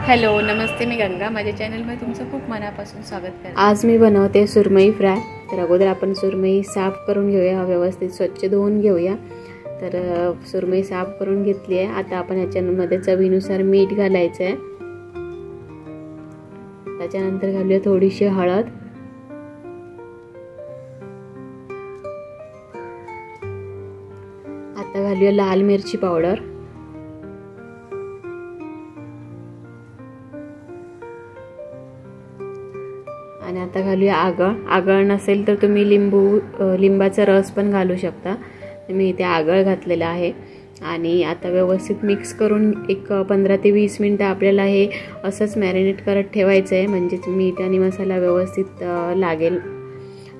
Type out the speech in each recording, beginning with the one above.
Hello नमस्ते, मी गंगा. माझ्या चॅनलमध्ये तुमचं खूप मनापासून स्वागत करते. आज मी बनवते सुरमई फ्राय. तर अगोदर आपण सुरमई साफ करून घेऊया, व्यवस्थित स्वच्छ धुवून घेऊया. तर सुरमई साफ करून घेतली आहे. आता आपण ह्याच्यामध्ये चवीनुसार मीठ घालायचं आहे. त्याच्यानंतर घालूया थोडीशी हळद, आता घालूया लाल मिरची पावडर, आणि आता घालूया आगळ. आगळ नसेल तर तुम्ही लिंबाचा रस पण घालू शकता. मी इथे आगळ घातलेला आहे. आणि आता व्यवस्थित मिक्स करून एक 15 ते 20 मिनिटं आपल्याला हे असंच मॅरिनेट करत ठेवायचं आहे, म्हणजेच मीठ आणि मसाला व्यवस्थित लागेल.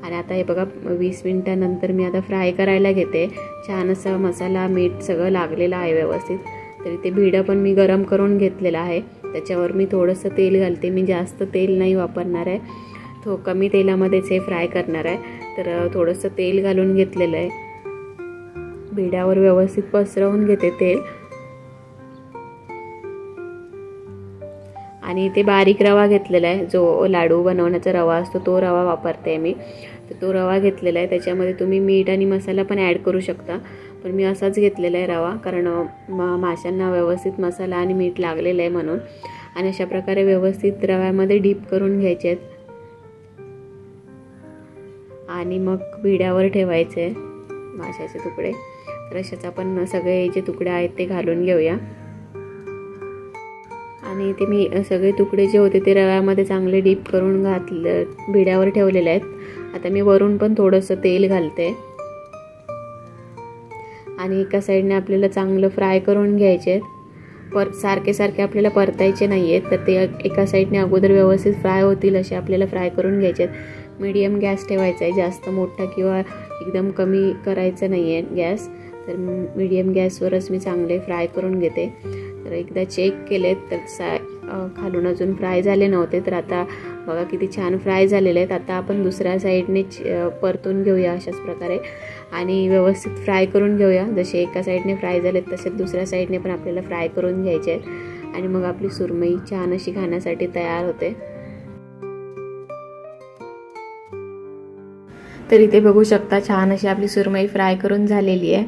आणि आता हे बघा 20 मिनिटानंतर मी आता फ्राय करायला घेते. छान असा मसाला मीठ सगळं लागलेलं आहे व्यवस्थित. तर इथे भिडं पण मी गरम करून घेतलेलं आहे. त्याच्यावर मी थोडंसं तेल घालते. मी जास्त तेल नाही वापरणार आहे, कमी तेलामध्येच हे फ्राय करणार आहे. तर थोडंसं तेल घालून घेतलेलं आहे. भिड्यावर व्यवस्थित पसरवून घेते तेल. आणि इथे बारीक रवा घेतलेला आहे, जो लाडू बनवण्याचा रवा असतो तो रवा वापरते मी. तर तो रवा घेतलेला आहे. त्याच्यामध्ये तुम्ही मीठ आणि मसाला पण ॲड करू शकता, पण मी असाच घेतलेला आहे रवा, कारण माशांना व्यवस्थित मसाला आणि मीठ लागलेलं आहे म्हणून. आणि अशा प्रकारे व्यवस्थित रव्यामध्ये डीप करून घ्यायचे आहेत आणि मग भिड्यावर ठेवायचे माशाचे तुकडे. तर अशाच आपण सगळे जे तुकडे आहेत ते घालून घेऊया. आणि इथे मी सगळे तुकडे जे होते ते रव्यामध्ये चांगले डीप करून भिड्यावर ठेवलेले आहेत. आता मी वरून पण थोडंसं तेल घालते. आणि एका साईडने आपल्याला चांगलं फ्राय करून घ्यायचे आहेत. सारखे सारखे आपल्याला परतायचे नाही आहेत, तर ते एका साईडने अगोदर व्यवस्थित फ्राय होतील असे आपल्याला फ्राय करून घ्यायचे आहेत. मीडियम गॅस ठेवायचा आहे, जास्त मोठा किंवा एकदम कमी करायचं नाही आहे गॅस. तर मीडियम गॅसवरच मी चांगले फ्राय करून घेते. तर एकदा चेक केले तर खालून अजून फ्राय झाले नव्हते. तर आता बघा किती छान फ्राय झालेले आहेत. आता आपण दुसऱ्या साईडने परतून घेऊया अशाच प्रकारे आणि व्यवस्थित फ्राय करून घेऊया. जसे एका साईडने फ्राय झालेत तसेच दुसऱ्या साईडने पण आपल्याला फ्राय करून घ्यायचे आहेत. आणि मग आपली सुरमई छान अशी खाण्यासाठी तयार होते. तर इथे बघू शकता छान अशी आपली सुरमई फ्राय करून झालेली आहे.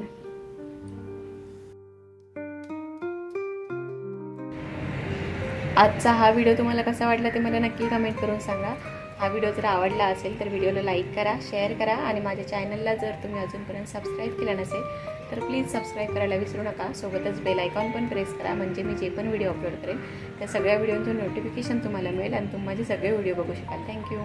आजचा हा व्हिडिओ तुम्हाला कसा वाटला ते मला नक्की कमेंट करून सांगा. हा व्हिडिओ जर आवडला असेल तर व्हिडिओला लाईक करा, शेअर करा. आणि माझ्या चॅनलला जर तुम्ही अजूनपर्यंत सबस्क्राईब केलं नसेल तर प्लीज सबस्क्राईब करायला विसरू नका. सोबतच बेल आयकॉन पण प्रेस करा, म्हणजे मी जे पण व्हिडिओ अपलोड करेन त्या सगळ्या व्हिडिओचं नोटिफिकेशन तुम्हाला मिळेल आणि तुम्ही माझे सगळे व्हिडिओ बघू शकाल. थँक्यू.